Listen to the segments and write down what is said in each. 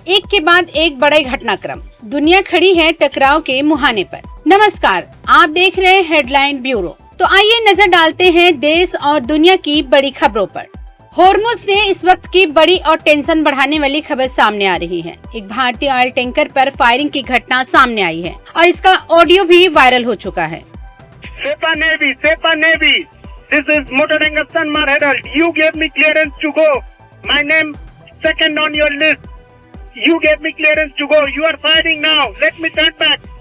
एक के बाद एक बड़े घटनाक्रम, दुनिया खड़ी है टकराव के मुहाने पर। नमस्कार, आप देख रहे हैं हेडलाइन ब्यूरो। तो आइए नजर डालते हैं देश और दुनिया की बड़ी खबरों पर। होर्मुज से इस वक्त की बड़ी और टेंशन बढ़ाने वाली खबर सामने आ रही है। एक भारतीय ऑयल टैंकर पर फायरिंग की घटना सामने आई है और इसका ऑडियो भी वायरल हो चुका है। Sepa Navy, this is Motor Tanker Sanmar Herald. You gave me clearance to go. My name second on your list. You gave me clearance to go. You are firing now. Let me turn back.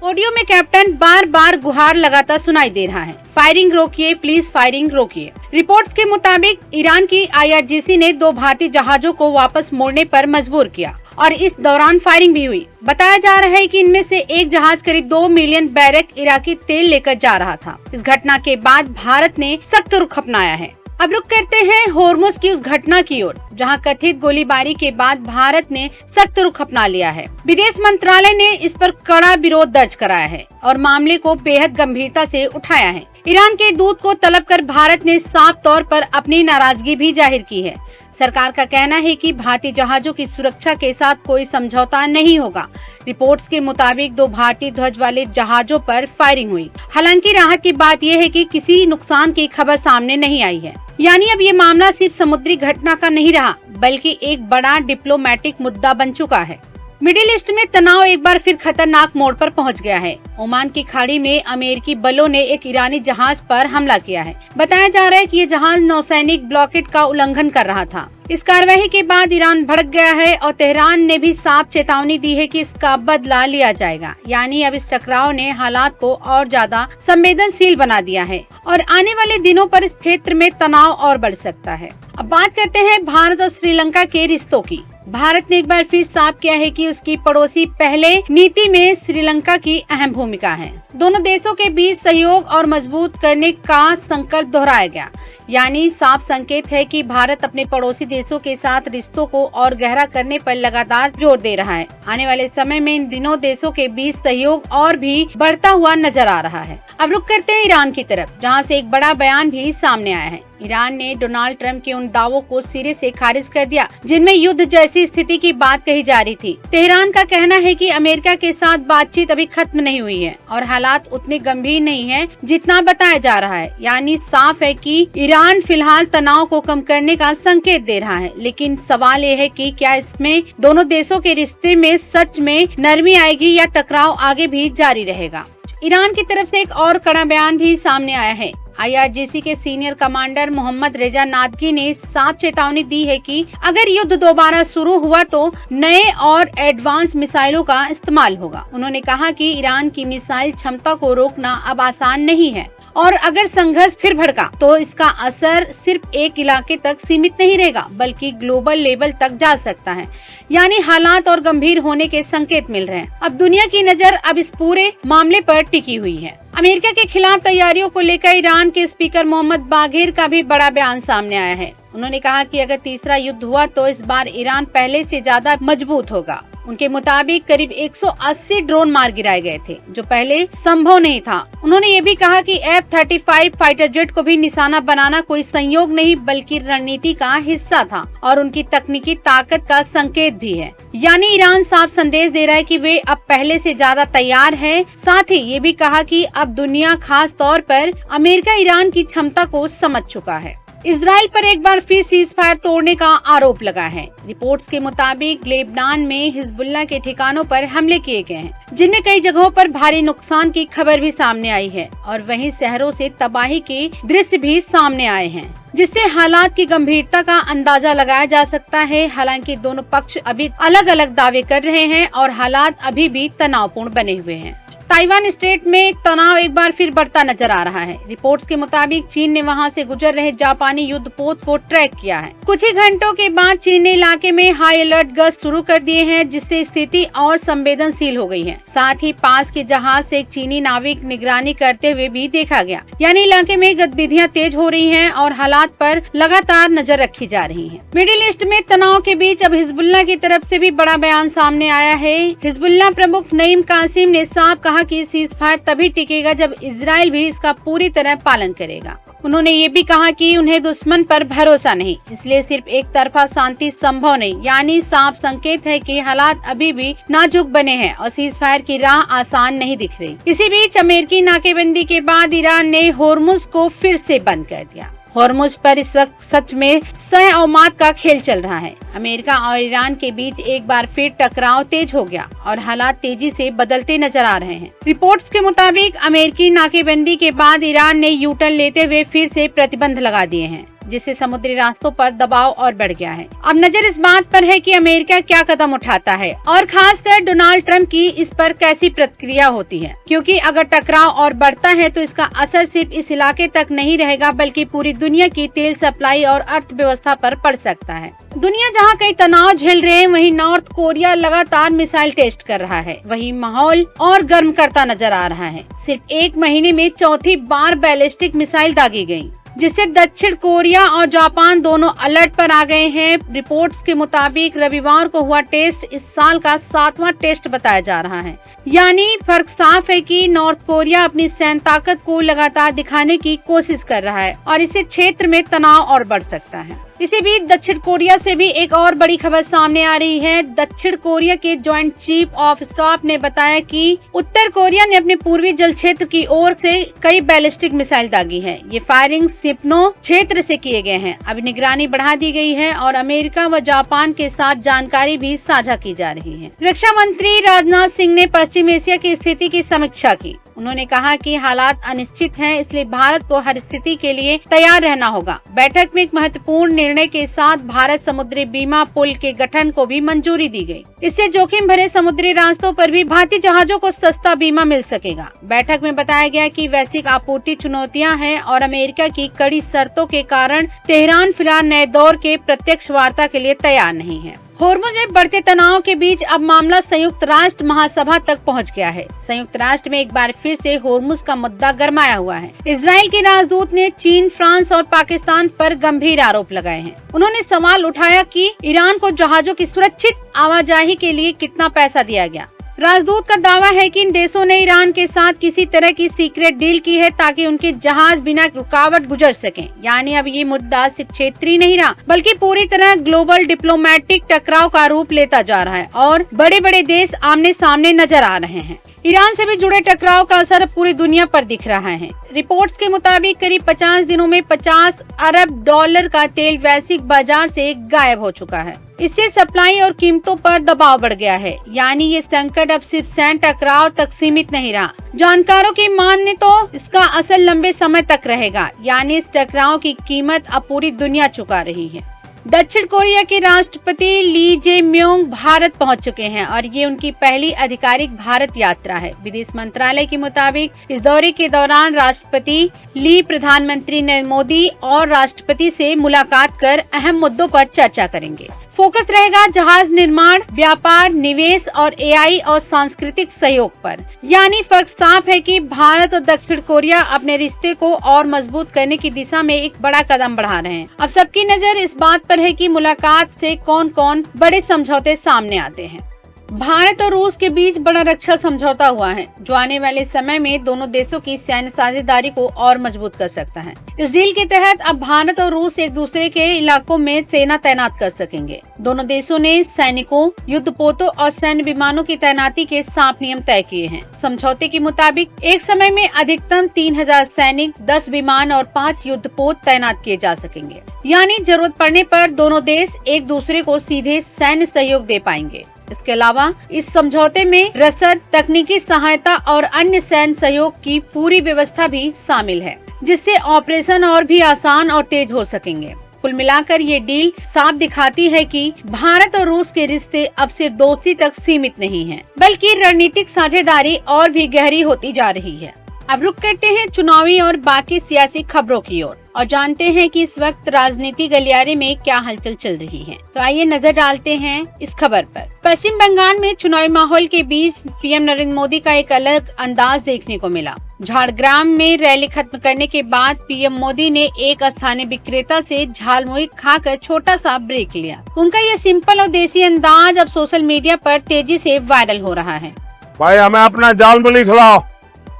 Audio में captain बार बार गुहार लगाता सुनाई दे रहा है, firing रोकिए please, firing रोकिए। Reports के मुताबिक ईरान की IRGC ने 2 भारतीय जहाजों को वापस मोड़ने पर मजबूर किया और इस दौरान फायरिंग भी हुई। बताया जा रहा है कि इनमें से एक जहाज करीब 2 मिलियन बैरक इराकी तेल लेकर जा रहा था। इस घटना के बाद भारत ने सख्त रुख अपनाया है। अब रुक करते हैं होर्मुज की उस घटना की ओर, जहां कथित गोलीबारी के बाद भारत ने सख्त रुख अपना लिया है। विदेश मंत्रालय ने इस पर कड़ा विरोध दर्ज कराया है और मामले को बेहद गंभीरता से उठाया है। ईरान के दूत को तलब कर भारत ने साफ तौर पर अपनी नाराजगी भी जाहिर की है। सरकार का कहना है कि भारतीय जहाजों की सुरक्षा के साथ कोई समझौता नहीं होगा। रिपोर्ट्स के मुताबिक 2 भारतीय ध्वज वाले जहाजों पर फायरिंग हुई। हालांकि राहत की बात यह है कि किसी नुकसान की खबर सामने नहीं आई है। यानी अब ये मामला सिर्फ समुद्री घटना का नहीं रहा, बल्कि एक बड़ा डिप्लोमेटिक मुद्दा बन चुका है। मिडिल ईस्ट में तनाव एक बार फिर खतरनाक मोड़ पर पहुंच गया है। ओमान की खाड़ी में अमेरिकी बलों ने एक ईरानी जहाज पर हमला किया है। बताया जा रहा है कि ये जहाज नौसैनिक ब्लॉकेट का उल्लंघन कर रहा था। इस कार्रवाई के बाद ईरान भड़क गया है और तेहरान ने भी साफ चेतावनी दी है कि इसका बदला लिया जाएगा। यानी अब इस टकराव ने हालात को और ज्यादा संवेदनशील बना दिया है और आने वाले दिनों पर इस क्षेत्र में तनाव और बढ़ सकता है। अब बात करते हैं भारत और श्रीलंका के रिश्तों की। भारत ने एक बार फिर साफ किया है कि उसकी पड़ोसी पहले नीति में श्रीलंका की अहम भूमिका है। दोनों देशों के बीच सहयोग और मजबूत करने का संकल्प दोहराया गया। यानी साफ संकेत है कि भारत अपने पड़ोसी देशों के साथ रिश्तों को और गहरा करने पर लगातार जोर दे रहा है। आने वाले समय में इन दोनों देशों के बीच सहयोग और भी बढ़ता हुआ नजर आ रहा है। अब रुक करते हैं ईरान की तरफ, जहां से एक बड़ा बयान भी सामने आया है। ईरान ने डोनाल्ड ट्रंप के उन दावों को सिरे से खारिज कर दिया जिनमें युद्ध जैसी स्थिति की बात कही जा रही थी। तेहरान का कहना है कि अमेरिका के साथ बातचीत अभी खत्म नहीं हुई है और हालात उतने गंभीर नहीं है जितना बताया जा रहा है। यानी साफ है कि ईरान फिलहाल तनाव को कम करने का संकेत दे रहा है, लेकिन सवाल ये है कि क्या इसमें दोनों देशों के रिश्ते में सच में नरमी आएगी या टकराव आगे भी जारी रहेगा। ईरान की तरफ से एक और कड़ा बयान भी सामने आया है। IRGC के सीनियर कमांडर मोहम्मद रेजा नादगी ने साफ चेतावनी दी है कि अगर युद्ध दोबारा शुरू हुआ तो नए और एडवांस मिसाइलों का इस्तेमाल होगा। उन्होंने कहा कि ईरान की मिसाइल क्षमता को रोकना अब आसान नहीं है और अगर संघर्ष फिर भड़का तो इसका असर सिर्फ एक इलाके तक सीमित नहीं रहेगा, बल्कि ग्लोबल लेवल तक जा सकता है। यानी हालात और गंभीर होने के संकेत मिल रहे हैं। अब दुनिया की नजर अब इस पूरे मामले पर टिकी हुई है। अमेरिका के खिलाफ तैयारियों को लेकर ईरान के स्पीकर मोहम्मद बाघेर का भी बड़ा बयान सामने आया है। उन्होंने कहा कि अगर तीसरा युद्ध हुआ तो इस बार ईरान पहले से ज्यादा मजबूत होगा। उनके मुताबिक करीब 180 ड्रोन मार गिराए गए थे, जो पहले संभव नहीं था। उन्होंने ये भी कहा कि F-35 फाइटर जेट को भी निशाना बनाना कोई संयोग नहीं बल्कि रणनीति का हिस्सा था और उनकी तकनीकी ताकत का संकेत भी है। यानी ईरान साफ संदेश दे रहा है कि वे अब पहले से ज्यादा तैयार है। साथ ही ये भी कहा कि अब दुनिया, खास तौर पर अमेरिका, ईरान की क्षमता को समझ चुका है। इजराइल पर एक बार फिर सीज फायर तोड़ने का आरोप लगा है। रिपोर्ट्स के मुताबिक लेबनान में हिजबुल्लाह के ठिकानों पर हमले किए गए हैं, जिनमें कई जगहों पर भारी नुकसान की खबर भी सामने आई है और वहीं शहरों से तबाही के दृश्य भी सामने आए हैं, जिससे हालात की गंभीरता का अंदाजा लगाया जा सकता है। हालांकि दोनों पक्ष अभी अलग अलग दावे कर रहे हैं और हालात अभी भी तनावपूर्ण बने हुए हैं। ताइवान स्ट्रेट में तनाव एक बार फिर बढ़ता नजर आ रहा है। रिपोर्ट्स के मुताबिक चीन ने वहां से गुजर रहे जापानी युद्धपोत को ट्रैक किया है। कुछ ही घंटों के बाद चीन ने इलाके में हाई अलर्ट गश्त शुरू कर दिए हैं, जिससे स्थिति और संवेदनशील हो गई है। साथ ही पास के जहाज से एक चीनी नाविक निगरानी करते हुए भी देखा गया। यानी इलाके में गतिविधियां तेज हो रही हैं और हालात पर लगातार नजर रखी जा रही है। मिडिल ईस्ट में तनाव के बीच अब हिजबुल्लाह की तरफ से भी बड़ा बयान सामने आया है। हिजबुल्लाह प्रमुख नईम कासिम ने साफ कहा कहा कि सीज फायर तभी टिकेगा जब इजराइल भी इसका पूरी तरह पालन करेगा। उन्होंने ये भी कहा कि उन्हें दुश्मन पर भरोसा नहीं, इसलिए सिर्फ एक तरफा शांति संभव नहीं, यानी साफ संकेत है कि हालात अभी भी नाजुक बने हैं और सीज फायर की राह आसान नहीं दिख रही। इसी बीच अमेरिकी नाकेबंदी के बाद ईरान ने होर्मुज को फिर से बंद कर दिया। होर्मुज पर इस वक्त सच में सह और मात का खेल चल रहा है। अमेरिका और ईरान के बीच एक बार फिर टकराव तेज हो गया और हालात तेजी से बदलते नजर आ रहे हैं। रिपोर्ट्स के मुताबिक अमेरिकी नाकेबंदी के बाद ईरान ने यू टर्न लेते हुए फिर से प्रतिबंध लगा दिए हैं, जिससे समुद्री रास्तों पर दबाव और बढ़ गया है। अब नजर इस बात पर है कि अमेरिका क्या कदम उठाता है और खासकर डोनाल्ड ट्रंप की इस पर कैसी प्रतिक्रिया होती है, क्योंकि अगर टकराव और बढ़ता है तो इसका असर सिर्फ इस इलाके तक नहीं रहेगा बल्कि पूरी दुनिया की तेल सप्लाई और अर्थव्यवस्था पर पड़ सकता है। दुनिया जहां कई तनाव झेल रहे हैं, वहीं नॉर्थ कोरिया लगातार मिसाइल टेस्ट कर रहा है। वहीं माहौल और गर्म करता नजर आ रहा है। सिर्फ एक महीने में चौथी बार बैलिस्टिक मिसाइल दागी गयी, जिससे दक्षिण कोरिया और जापान दोनों अलर्ट पर आ गए हैं। रिपोर्ट्स के मुताबिक रविवार को हुआ टेस्ट इस साल का 7वां टेस्ट बताया जा रहा है। यानी फर्क साफ है कि नॉर्थ कोरिया अपनी सैन्य ताकत को लगातार दिखाने की कोशिश कर रहा है और इससे क्षेत्र में तनाव और बढ़ सकता है। इसी बीच दक्षिण कोरिया से भी एक और बड़ी खबर सामने आ रही है। दक्षिण कोरिया के जॉइंट चीफ ऑफ स्टाफ ने बताया कि उत्तर कोरिया ने अपने पूर्वी जल क्षेत्र की ओर से कई बैलिस्टिक मिसाइल दागी है। ये फायरिंग सिपनो क्षेत्र से किए गए हैं। अब निगरानी बढ़ा दी गई है और अमेरिका व जापान के साथ जानकारी भी साझा की जा रही है। रक्षा मंत्री राजनाथ सिंह ने पश्चिम एशिया की स्थिति की समीक्षा की। उन्होंने कहा कि हालात अनिश्चित हैं, इसलिए भारत को हर स्थिति के लिए तैयार रहना होगा। बैठक में एक महत्वपूर्ण निर्णय के साथ भारत समुद्री बीमा पुल के गठन को भी मंजूरी दी गई। इससे जोखिम भरे समुद्री रास्तों पर भी भारतीय जहाजों को सस्ता बीमा मिल सकेगा। बैठक में बताया गया कि वैश्विक आपूर्ति चुनौतियां हैं और अमेरिका की कड़ी शर्तों के कारण तेहरान फिलहाल नए दौर के प्रत्यक्ष वार्ता के लिए तैयार नहीं है। होर्मुज में बढ़ते तनाव के बीच अब मामला संयुक्त राष्ट्र महासभा तक पहुंच गया है। संयुक्त राष्ट्र में एक बार फिर से होर्मुज का मुद्दा गरमाया हुआ है। इजराइल के राजदूत ने चीन, फ्रांस और पाकिस्तान पर गंभीर आरोप लगाए हैं। उन्होंने सवाल उठाया कि ईरान को जहाजों की सुरक्षित आवाजाही के लिए कितना पैसा दिया गया। राजदूत का दावा है कि इन देशों ने ईरान के साथ किसी तरह की सीक्रेट डील की है ताकि उनके जहाज बिना रुकावट गुजर सकें। यानी अब ये मुद्दा सिर्फ क्षेत्रीय नहीं रहा बल्कि पूरी तरह ग्लोबल डिप्लोमेटिक टकराव का रूप लेता जा रहा है और बड़े बड़े देश आमने सामने नजर आ रहे हैं। ईरान से भी जुड़े टकराव का असर पूरी दुनिया पर दिख रहा है। रिपोर्ट्स के मुताबिक करीब 50 दिनों में $50 अरब का तेल वैश्विक बाजार से गायब हो चुका है। इससे सप्लाई और कीमतों पर दबाव बढ़ गया है। यानी ये संकट अब सिर्फ सैन्य टकराव तक सीमित नहीं रहा। जानकारों की माने तो इसका असर लंबे समय तक रहेगा। यानी इस टकराव की कीमत अब पूरी दुनिया चुका रही है। दक्षिण कोरिया के राष्ट्रपति ली जे म्योंग भारत पहुंच चुके हैं और ये उनकी पहली आधिकारिक भारत यात्रा है। विदेश मंत्रालय के मुताबिक इस दौरे के दौरान राष्ट्रपति ली प्रधानमंत्री नरेंद्र मोदी और राष्ट्रपति से मुलाकात कर अहम मुद्दों पर चर्चा करेंगे। फोकस रहेगा जहाज निर्माण, व्यापार, निवेश और एआई और सांस्कृतिक सहयोग पर। यानी फर्क साफ है कि भारत और दक्षिण कोरिया अपने रिश्ते को और मजबूत करने की दिशा में एक बड़ा कदम बढ़ा रहे हैं। अब सबकी नजर इस बात पर है कि मुलाकात से कौन कौन बड़े समझौते सामने आते हैं। भारत और रूस के बीच बड़ा रक्षा समझौता हुआ है, जो आने वाले समय में दोनों देशों की सैन्य साझेदारी को और मजबूत कर सकता है। इस डील के तहत अब भारत और रूस एक दूसरे के इलाकों में सेना तैनात कर सकेंगे। दोनों देशों ने सैनिकों, युद्धपोतों और सैन्य विमानों की तैनाती के साफ नियम तय किए हैं। समझौते के मुताबिक एक समय में अधिकतम 3000 सैनिक, 10 विमान और 5 युद्धपोत तैनात किए जा सकेंगे। यानी जरूरत पड़ने पर दोनों देश एक दूसरे को सीधे सैन्य सहयोग दे पाएंगे। इसके अलावा इस समझौते में रसद, तकनीकी सहायता और अन्य सैन्य सहयोग की पूरी व्यवस्था भी शामिल है, जिससे ऑपरेशन और भी आसान और तेज हो सकेंगे। कुल मिलाकर ये डील साफ दिखाती है कि भारत और रूस के रिश्ते अब सिर्फ दोस्ती तक सीमित नहीं हैं, बल्कि रणनीतिक साझेदारी और भी गहरी होती जा रही है। अब रुक करते हैं चुनावी और बाकी सियासी खबरों की ओर और जानते हैं कि इस वक्त राजनीति गलियारे में क्या हलचल चल रही है। तो आइए नजर डालते हैं इस खबर पर। पश्चिम बंगाल में चुनावी माहौल के बीच पीएम नरेंद्र मोदी का एक अलग अंदाज देखने को मिला। झाड़ग्राम में रैली खत्म करने के बाद पीएम मोदी ने एक स्थानीय विक्रेता से झालमुड़ी खाकर छोटा सा ब्रेक लिया। उनका यह सिंपल और देसी अंदाज अब सोशल मीडिया पर तेजी से वायरल हो रहा है। भाई हमें अपना जाल मूली खिलाओ।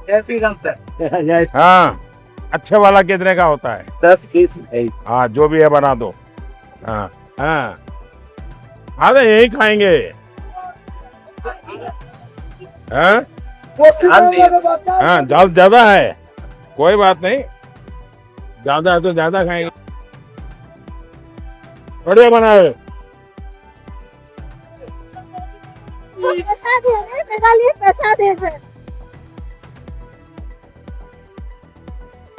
जय श्री राम सर। हाँ, अच्छे वाला कितने का होता है? 10 पीस है। हाँ, जो भी है बना दो। हाँ हाँ, अरे यही खाएंगे। हाँ हाँ, जाल ज्यादा है, कोई बात नहीं, ज्यादा है तो ज्यादा खाएंगे। बढ़िया बना है।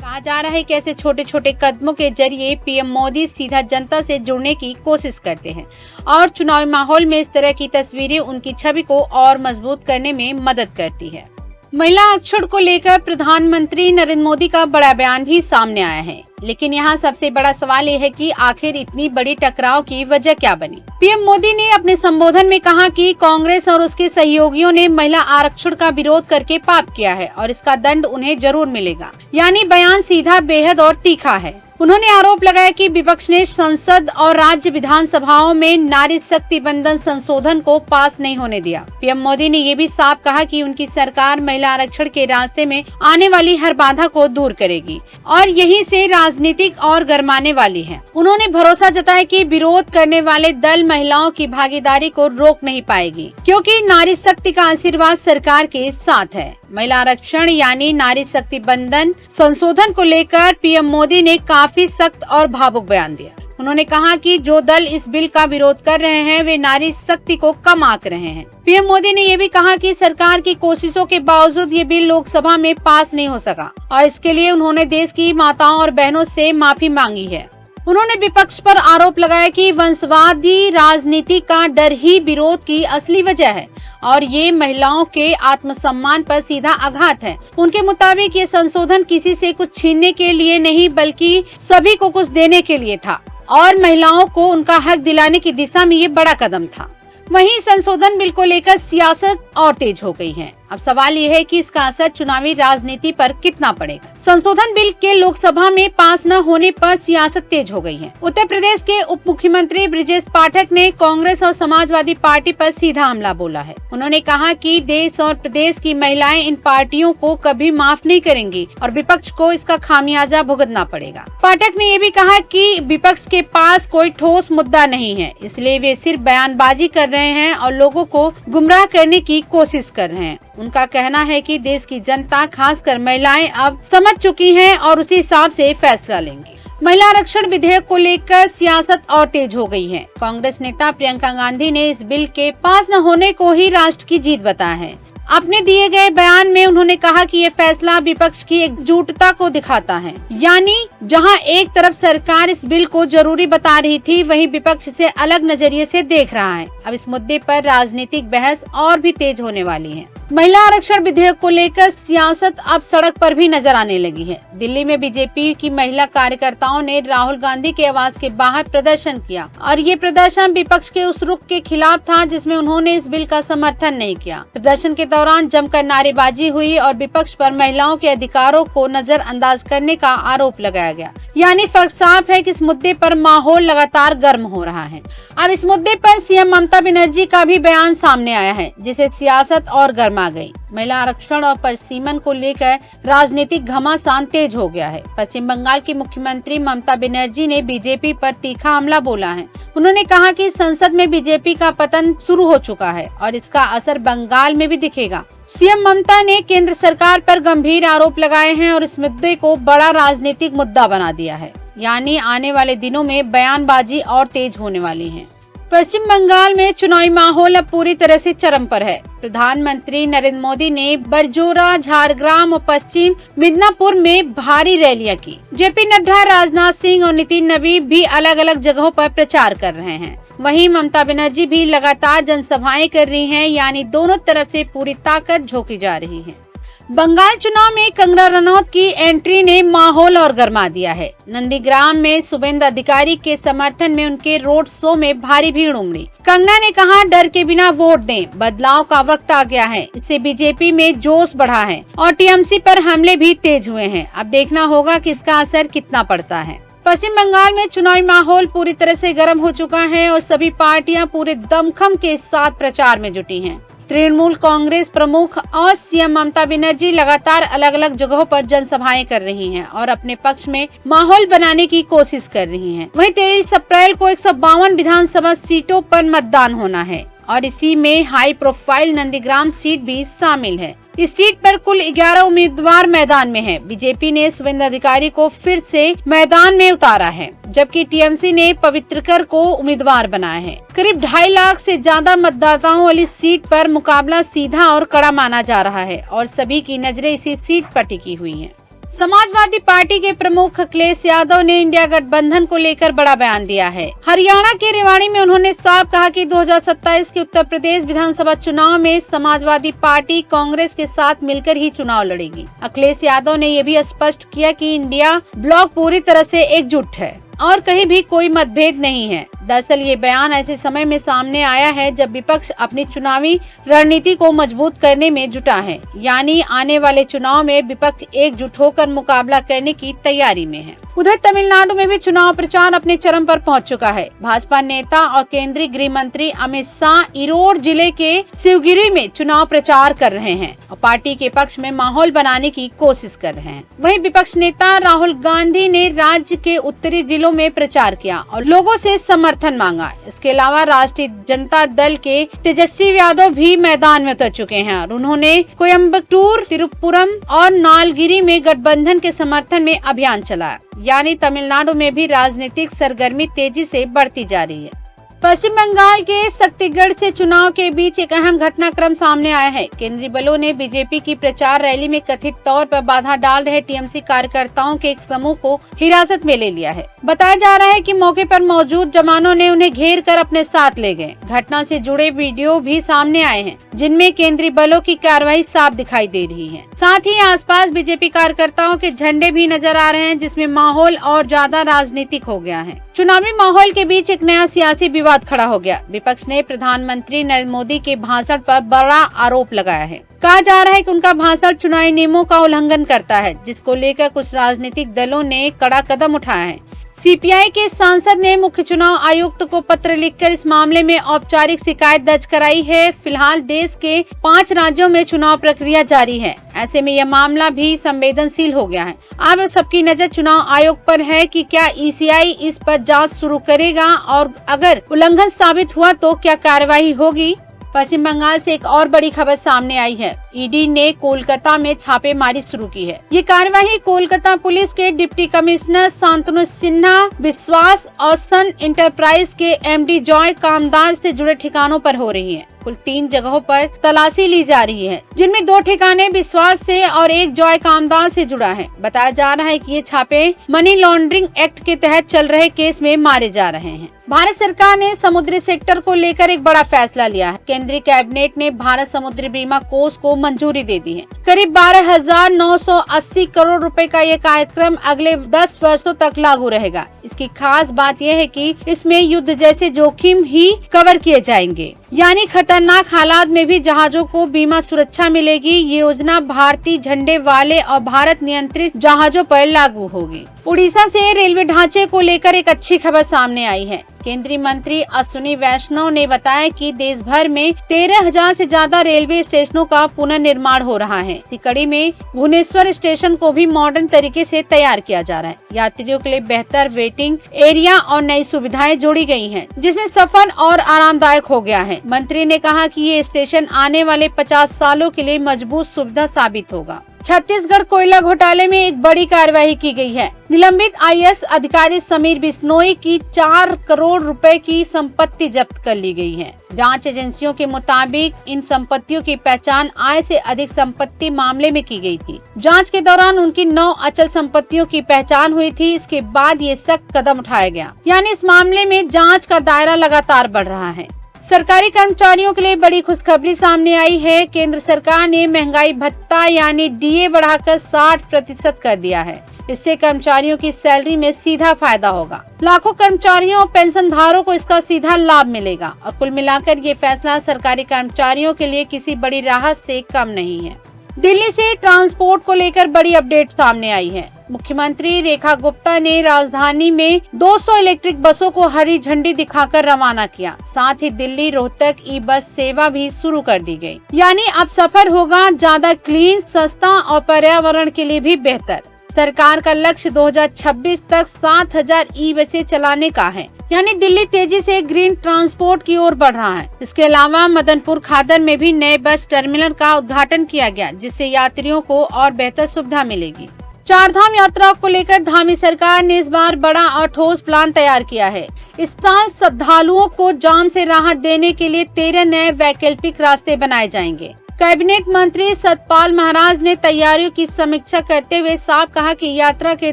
कहा जा रहा है कि ऐसे छोटे छोटे कदमों के जरिए पीएम मोदी सीधा जनता से जुड़ने की कोशिश करते हैं और चुनावी माहौल में इस तरह की तस्वीरें उनकी छवि को और मजबूत करने में मदद करती है। महिला आरक्षण को लेकर प्रधानमंत्री नरेंद्र मोदी का बड़ा बयान भी सामने आया है, लेकिन यहाँ सबसे बड़ा सवाल ये है कि आखिर इतनी बड़ी टकराव की वजह क्या बनी। पीएम मोदी ने अपने संबोधन में कहा कि कांग्रेस और उसके सहयोगियों ने महिला आरक्षण का विरोध करके पाप किया है और इसका दंड उन्हें जरूर मिलेगा। यानी बयान सीधा, बेहद और तीखा है। उन्होंने आरोप लगाया कि विपक्ष ने संसद और राज्य विधानसभाओं में नारी शक्ति बंधन संशोधन को पास नहीं होने दिया। पीएम मोदी ने ये भी साफ कहा कि उनकी सरकार महिला आरक्षण के रास्ते में आने वाली हर बाधा को दूर करेगी और यहीं से राजनीतिक और गरमाने वाली है। उन्होंने भरोसा जताया कि विरोध करने वाले दल महिलाओं की भागीदारी को रोक नहीं पाएगी, क्योंकि नारी शक्ति का आशीर्वाद सरकार के साथ है। महिला आरक्षण यानी नारी शक्ति बंधन संशोधन को लेकर पीएम मोदी ने काफी सख्त और भावुक बयान दिया। उन्होंने कहा कि जो दल इस बिल का विरोध कर रहे हैं वे नारी शक्ति को कम आंक रहे हैं। पीएम मोदी ने ये भी कहा कि सरकार की कोशिशों के बावजूद ये बिल लोकसभा में पास नहीं हो सका और इसके लिए उन्होंने देश की माताओं और बहनों से माफी मांगी है। उन्होंने विपक्ष पर आरोप लगाया कि वंशवादी राजनीति का डर ही विरोध की असली वजह है और ये महिलाओं के आत्मसम्मान पर सीधा आघात है। उनके मुताबिक ये संशोधन किसी से कुछ छीनने के लिए नहीं बल्कि सभी को कुछ देने के लिए था और महिलाओं को उनका हक दिलाने की दिशा में ये बड़ा कदम था। वहीं संशोधन बिल को लेकर सियासत और तेज हो गई है। अब सवाल ये है कि इसका असर चुनावी राजनीति पर कितना पड़ेगा। संशोधन बिल के लोकसभा में पास न होने पर सियासत तेज हो गई है। उत्तर प्रदेश के उप मुख्यमंत्री ब्रजेश पाठक ने कांग्रेस और समाजवादी पार्टी पर सीधा हमला बोला है। उन्होंने कहा कि देश और प्रदेश की महिलाएं इन पार्टियों को कभी माफ नहीं करेंगी और विपक्ष को इसका खामियाजा भुगतना पड़ेगा। पाठक ने ये भी कहा कि विपक्ष के पास कोई ठोस मुद्दा नहीं है, इसलिए वे सिर्फ बयानबाजी कर रहे हैं और लोगों को गुमराह करने की कोशिश कर रहे हैं। उनका कहना है कि देश की जनता, खासकर महिलाएं, अब समझ चुकी हैं और उसी हिसाब से फैसला लेंगी। महिला आरक्षण विधेयक को लेकर सियासत और तेज हो गई है। कांग्रेस नेता प्रियंका गांधी ने इस बिल के पास न होने को ही राष्ट्र की जीत बताया है। अपने दिए गए बयान में उन्होंने कहा कि ये फैसला विपक्ष की एकजुटता को दिखाता है। यानी जहां एक तरफ सरकार इस बिल को जरूरी बता रही थी, वहीं विपक्ष इसे अलग नजरिए से देख रहा है। अब इस मुद्दे पर राजनीतिक बहस और भी तेज होने वाली है। महिला आरक्षण विधेयक को लेकर सियासत अब सड़क पर भी नजर आने लगी है। दिल्ली में बीजेपी की महिला कार्यकर्ताओं ने राहुल गांधी के आवास के बाहर प्रदर्शन किया और ये प्रदर्शन विपक्ष के उस रुख के खिलाफ था जिसमें उन्होंने इस बिल का समर्थन नहीं किया। प्रदर्शन के दौरान जमकर नारेबाजी हुई और विपक्ष पर महिलाओं के अधिकारों को नजरअंदाज करने का आरोप लगाया गया। यानी फर्क साफ है कि इस मुद्दे पर माहौल लगातार गर्म हो रहा है। अब इस मुद्दे पर सीएम ममता बनर्जी का भी बयान सामने आया है, जिसे सियासत और गर्मा गई। महिला आरक्षण और परिसीमन को लेकर राजनीतिक घमासान तेज हो गया है। पश्चिम बंगाल की मुख्यमंत्री ममता बनर्जी ने बीजेपी पर तीखा हमला बोला है। उन्होंने कहा कि संसद में बीजेपी का पतन शुरू हो चुका है और इसका असर बंगाल में भी दिखेगा। सीएम ममता ने केंद्र सरकार पर गंभीर आरोप लगाए हैं और इस मुद्दे को बड़ा राजनीतिक मुद्दा बना दिया है। यानी आने वाले दिनों में बयानबाजी और तेज होने वाली है। पश्चिम बंगाल में चुनावी माहौल अब पूरी तरह से चरम पर है। प्रधानमंत्री नरेंद्र मोदी ने बरजोरा, झारग्राम और पश्चिम मिदनापुर में भारी रैलियां की। जेपी नड्डा, राजनाथ सिंह और नितिन नवीन भी अलग अलग जगहों पर प्रचार कर रहे हैं। वहीं ममता बनर्जी भी लगातार जनसभाएं कर रही हैं। यानी दोनों तरफ से पूरी ताकत झोंकी जा रही है। बंगाल चुनाव में कंगना रनौत की एंट्री ने माहौल और गर्मा दिया है। नंदीग्राम में शुभेंदु अधिकारी के समर्थन में उनके रोड शो में भारी भीड़ उमड़ी। कंगना ने कहा, डर के बिना वोट दें, बदलाव का वक्त आ गया है। इससे बीजेपी में जोश बढ़ा है और टीएमसी पर हमले भी तेज हुए हैं। अब देखना होगा कि इसका असर कितना पड़ता है। पश्चिम बंगाल में चुनावी माहौल पूरी तरह से गर्म हो चुका है और सभी पार्टियां पूरे दमखम के साथ प्रचार में जुटी हैं। तृणमूल कांग्रेस प्रमुख और सीएम ममता बनर्जी लगातार अलग अलग जगहों पर जनसभाएं कर रही हैं और अपने पक्ष में माहौल बनाने की कोशिश कर रही हैं। वहीं 23 अप्रैल को 152 विधानसभा सीटों पर मतदान होना है और इसी में हाई प्रोफाइल नंदीग्राम सीट भी शामिल है। इस सीट पर कुल 11 उम्मीदवार मैदान में हैं। बीजेपी ने शुभेंदु अधिकारी को फिर से मैदान में उतारा है, जबकि टीएमसी ने पवित्रकर को उम्मीदवार बनाया है। करीब 2.5 लाख से ज्यादा मतदाताओं वाली सीट पर मुकाबला सीधा और कड़ा माना जा रहा है और सभी की नजरें इसी सीट पर टिकी हुई हैं। समाजवादी पार्टी के प्रमुख अखिलेश यादव ने इंडिया गठबंधन को लेकर बड़ा बयान दिया है। हरियाणा के रेवाड़ी में उन्होंने साफ कहा कि 2027 के उत्तर प्रदेश विधानसभा चुनाव में समाजवादी पार्टी कांग्रेस के साथ मिलकर ही चुनाव लड़ेगी। अखिलेश यादव ने यह भी स्पष्ट किया कि इंडिया ब्लॉक पूरी तरह से एकजुट है और कहीं भी कोई मतभेद नहीं है। दरअसल ये बयान ऐसे समय में सामने आया है जब विपक्ष अपनी चुनावी रणनीति को मजबूत करने में जुटा है, यानी आने वाले चुनाव में विपक्ष एकजुट होकर मुकाबला करने की तैयारी में है। उधर तमिलनाडु में भी चुनाव प्रचार अपने चरम पर पहुंच चुका है। भाजपा नेता और केंद्रीय गृह मंत्री अमित शाह ईरोड जिले के शिवगिरी में चुनाव प्रचार कर रहे हैं और पार्टी के पक्ष में माहौल बनाने की कोशिश कर रहे हैं। वहीं विपक्ष नेता राहुल गांधी ने राज्य के उत्तरी जिलों में प्रचार किया और लोगों से समर्थन मांगा। इसके अलावा राष्ट्रीय जनता दल के तेजस्वी यादव भी मैदान में उतर चुके हैं और उन्होंने कोयम्बटूर, तिरुपुरम और नालगिरी में गठबंधन के समर्थन में अभियान चलाया। यानी तमिलनाडु में भी राजनीतिक सरगर्मी तेजी से बढ़ती जा रही है। पश्चिम बंगाल के शक्तिगढ़ से चुनाव के बीच एक अहम घटनाक्रम सामने आया है। केंद्रीय बलों ने बीजेपी की प्रचार रैली में कथित तौर पर बाधा डाल रहे टीएमसी कार्यकर्ताओं के एक समूह को हिरासत में ले लिया है। बताया जा रहा है कि मौके पर मौजूद जवानों ने उन्हें घेर कर अपने साथ ले गए। घटना से जुड़े वीडियो भी सामने आए हैं, जिनमें केंद्रीय बलों की कार्रवाई साफ दिखाई दे रही है। साथ ही आसपास बीजेपी कार्यकर्ताओं के झंडे भी नजर आ रहे हैं, जिसमें माहौल और ज्यादा राजनीतिक हो गया है। चुनावी माहौल के बीच एक नया सियासी विवाद खड़ा हो गया। विपक्ष ने प्रधानमंत्री नरेंद्र मोदी के भाषण पर बड़ा आरोप लगाया है। कहा जा रहा है कि उनका भाषण चुनावी नियमों का उल्लंघन करता है, जिसको लेकर कुछ राजनीतिक दलों ने कड़ा कदम उठाया है। सीपीआई के सांसद ने मुख्य चुनाव आयुक्त को पत्र लिखकर इस मामले में औपचारिक शिकायत दर्ज कराई है। फिलहाल देश के 5 राज्यों में चुनाव प्रक्रिया जारी है। ऐसे में यह मामला भी संवेदनशील हो गया है। अब सबकी नजर चुनाव आयोग पर है कि क्या ईसीआई इस पर जांच शुरू करेगा और अगर उल्लंघन साबित हुआ तो क्या कार्रवाई होगी। पश्चिम बंगाल से एक और बड़ी खबर सामने आई है। ईडी ने कोलकाता में छापेमारी शुरू की है। ये कार्यवाही कोलकाता पुलिस के डिप्टी कमिश्नर शांतनु सिन्हा, विश्वास और सन इंटरप्राइज के एमडी जॉय कामदार से जुड़े ठिकानों पर हो रही है। कुल 3 जगहों पर तलाशी ली जा रही है, जिनमें 2 ठिकाने विश्वास से और 1 जॉय कामदार से जुड़ा है। बताया जा रहा है कि ये छापे मनी लॉन्ड्रिंग एक्ट के तहत चल रहे केस में मारे जा रहे हैं। भारत सरकार ने समुद्री सेक्टर को लेकर एक बड़ा फैसला लिया है। केंद्रीय कैबिनेट ने भारत समुद्री बीमा कोष को मंजूरी दे दी है। करीब 12,980 करोड़ रुपए का ये कार्यक्रम अगले 10 वर्षों तक लागू रहेगा। इसकी खास बात यह है कि इसमें युद्ध जैसे जोखिम ही कवर किए जाएंगे, यानी खतरनाक हालात में भी जहाजों को बीमा सुरक्षा मिलेगी। ये योजना भारतीय झंडे वाले और भारत नियंत्रित जहाजों पर लागू होगी। उड़ीसा से रेलवे ढांचे को लेकर एक अच्छी खबर सामने आई है। केंद्रीय मंत्री अश्विनी वैष्णव ने बताया कि देश भर में 13,000 से ज्यादा रेलवे स्टेशनों का पुनर्निर्माण हो रहा है। इसी कड़ी में भुवनेश्वर स्टेशन को भी मॉडर्न तरीके से तैयार किया जा रहा है। यात्रियों के लिए बेहतर वेटिंग एरिया और नई सुविधाएं जोड़ी गई हैं, जिसमें सफर और आरामदायक हो गया है। मंत्री ने कहा कि ये स्टेशन आने वाले 50 सालों के लिए मजबूत सुविधा साबित होगा। छत्तीसगढ़ कोयला घोटाले में एक बड़ी कार्रवाई की गई है। निलंबित आईएएस अधिकारी समीर बिश्नोई की 4 करोड़ रुपए की संपत्ति जब्त कर ली गई है। जांच एजेंसियों के मुताबिक इन संपत्तियों की पहचान आय से अधिक संपत्ति मामले में की गई थी। जांच के दौरान उनकी 9 अचल संपत्तियों की पहचान हुई थी। इसके बाद ये सख्त कदम उठाया गया, यानी इस मामले में जाँच का दायरा लगातार बढ़ रहा है। सरकारी कर्मचारियों के लिए बड़ी खुशखबरी सामने आई है। केंद्र सरकार ने महंगाई भत्ता यानी डीए बढ़ाकर 60% कर दिया है। इससे कर्मचारियों की सैलरी में सीधा फायदा होगा। लाखों कर्मचारियों और पेंशनधारकों को इसका सीधा लाभ मिलेगा और कुल मिलाकर ये फैसला सरकारी कर्मचारियों के लिए किसी बड़ी राहत से कम नहीं है। दिल्ली से ट्रांसपोर्ट को लेकर बड़ी अपडेट सामने आई है। मुख्यमंत्री रेखा गुप्ता ने राजधानी में 200 इलेक्ट्रिक बसों को हरी झंडी दिखाकर रवाना किया। साथ ही दिल्ली रोहतक ई बस सेवा भी शुरू कर दी गई। यानी अब सफर होगा ज्यादा क्लीन, सस्ता और पर्यावरण के लिए भी बेहतर। सरकार का लक्ष्य 2026 तक 7000 ई बसें चलाने का है। यानी दिल्ली तेजी से ग्रीन ट्रांसपोर्ट की ओर बढ़ रहा है। इसके अलावा मदनपुर खादर में भी नए बस टर्मिनल का उद्घाटन किया गया, जिससे यात्रियों को और बेहतर सुविधा मिलेगी। चारधाम यात्रा को लेकर धामी सरकार ने इस बार बड़ा और ठोस प्लान तैयार किया है। इस साल श्रद्धालुओं को जाम से राहत देने के लिए 13 नए वैकल्पिक रास्ते बनाए जाएंगे। कैबिनेट मंत्री सतपाल महाराज ने तैयारियों की समीक्षा करते हुए साफ कहा कि यात्रा के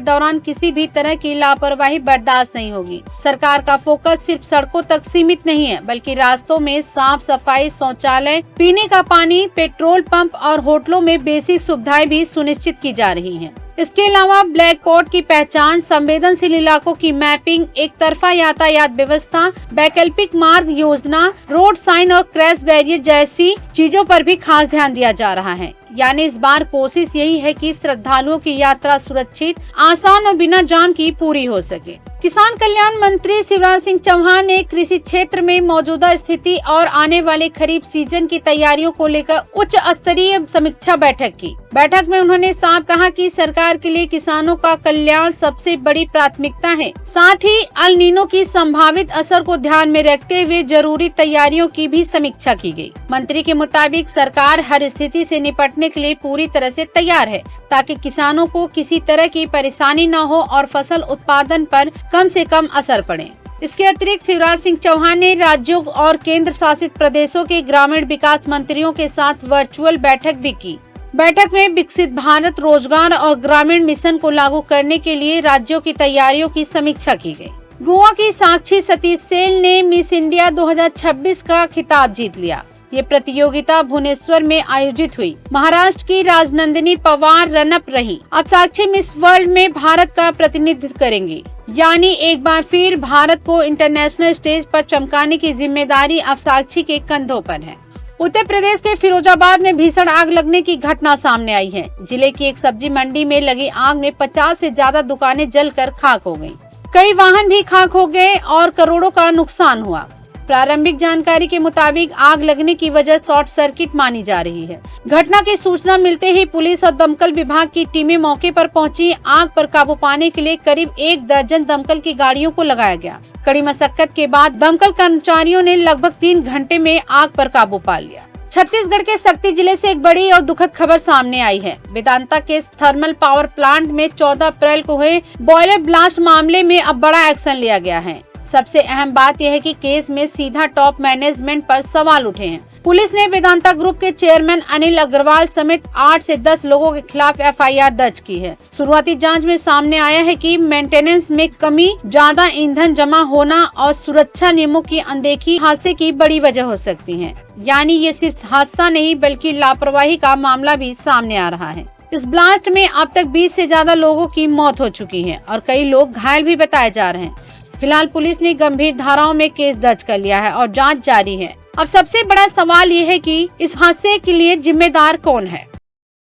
दौरान किसी भी तरह की लापरवाही बर्दाश्त नहीं होगी। सरकार का फोकस सिर्फ सड़कों तक सीमित नहीं है, बल्कि रास्तों में साफ सफाई, शौचालय, पीने का पानी, पेट्रोल पंप और होटलों में बेसिक सुविधाएं भी सुनिश्चित की जा रही हैं। इसके अलावा ब्लैक स्पॉट की पहचान, संवेदनशील इलाकों की मैपिंग, एक तरफा यातायात व्यवस्था, वैकल्पिक मार्ग योजना, रोड साइन और क्रैश बैरियर जैसी चीजों पर भी खास ध्यान दिया जा रहा है। यानी इस बार कोशिश यही है कि श्रद्धालुओं की यात्रा सुरक्षित, आसान और बिना जाम की पूरी हो सके। किसान कल्याण मंत्री शिवराज सिंह चौहान ने कृषि क्षेत्र में मौजूदा स्थिति और आने वाले खरीफ सीजन की तैयारियों को लेकर उच्च स्तरीय समीक्षा बैठक की। बैठक में उन्होंने साफ कहा कि सरकार के लिए किसानों का कल्याण सबसे बड़ी प्राथमिकता है। साथ ही अल नीनो की संभावित असर को ध्यान में रखते हुए जरूरी तैयारियों की भी समीक्षा की गई। मंत्री के मुताबिक सरकार हर स्थिति से निपटने के लिए पूरी तरह से तैयार है, ताकि किसानों को किसी तरह की परेशानी न हो और फसल उत्पादन पर कम से कम असर पड़े। इसके अतिरिक्त शिवराज सिंह चौहान ने राज्यों और केंद्र शासित प्रदेशों के ग्रामीण विकास मंत्रियों के साथ वर्चुअल बैठक भी की। बैठक में विकसित भारत रोजगार और ग्रामीण मिशन को लागू करने के लिए राज्यों की तैयारियों की समीक्षा की गई। गोवा की साक्षी सतीश सेन ने मिस इंडिया 2026 का खिताब जीत लिया। ये प्रतियोगिता भुवनेश्वर में आयोजित हुई। महाराष्ट्र की राजनंदिनी पवार रनअप रही। अब साक्षी मिस वर्ल्ड में भारत का प्रतिनिधित्व करेंगी। यानी एक बार फिर भारत को इंटरनेशनल स्टेज पर चमकाने की जिम्मेदारी अब साक्षी के कंधों पर है। उत्तर प्रदेश के फिरोजाबाद में भीषण आग लगने की घटना सामने आई है। जिले की एक सब्जी मंडी में लगी आग में 50 से ज्यादा दुकानें जलकर खाक हो गयी। कई वाहन भी खाक हो गए और करोड़ों का नुकसान हुआ। प्रारंभिक जानकारी के मुताबिक आग लगने की वजह शॉर्ट सर्किट मानी जा रही है। घटना की सूचना मिलते ही पुलिस और दमकल विभाग की टीमें मौके पर पहुंची। आग पर काबू पाने के लिए करीब 1 दर्जन दमकल की गाड़ियों को लगाया गया। कड़ी मशक्कत के बाद दमकल कर्मचारियों ने लगभग 3 घंटे में आग पर काबू पा लिया। छत्तीसगढ़ के शक्ति जिले से एक बड़ी और दुखद खबर सामने आई है। वेदांता के थर्मल पावर प्लांट में 14 अप्रैल को हुए बॉयलर ब्लास्ट मामले में अब बड़ा एक्शन लिया गया है। सबसे अहम बात यह है कि केस में सीधा टॉप मैनेजमेंट पर सवाल उठे हैं। पुलिस ने वेदांता ग्रुप के चेयरमैन अनिल अग्रवाल समेत 8 से 10 लोगों के खिलाफ FIR दर्ज की है। शुरुआती जांच में सामने आया है कि मेंटेनेंस में कमी, ज्यादा ईंधन जमा होना और सुरक्षा नियमों की अनदेखी हादसे की बड़ी वजह हो सकती है। यानी ये सिर्फ हादसा नहीं बल्कि लापरवाही का मामला भी सामने आ रहा है। इस ब्लास्ट में अब तक 20 से ज्यादा लोगों की मौत हो चुकी है और कई लोग घायल भी बताए जा रहे हैं। फिलहाल पुलिस ने गंभीर धाराओं में केस दर्ज कर लिया है और जांच जारी है। अब सबसे बड़ा सवाल ये है कि इस हादसे के लिए जिम्मेदार कौन है।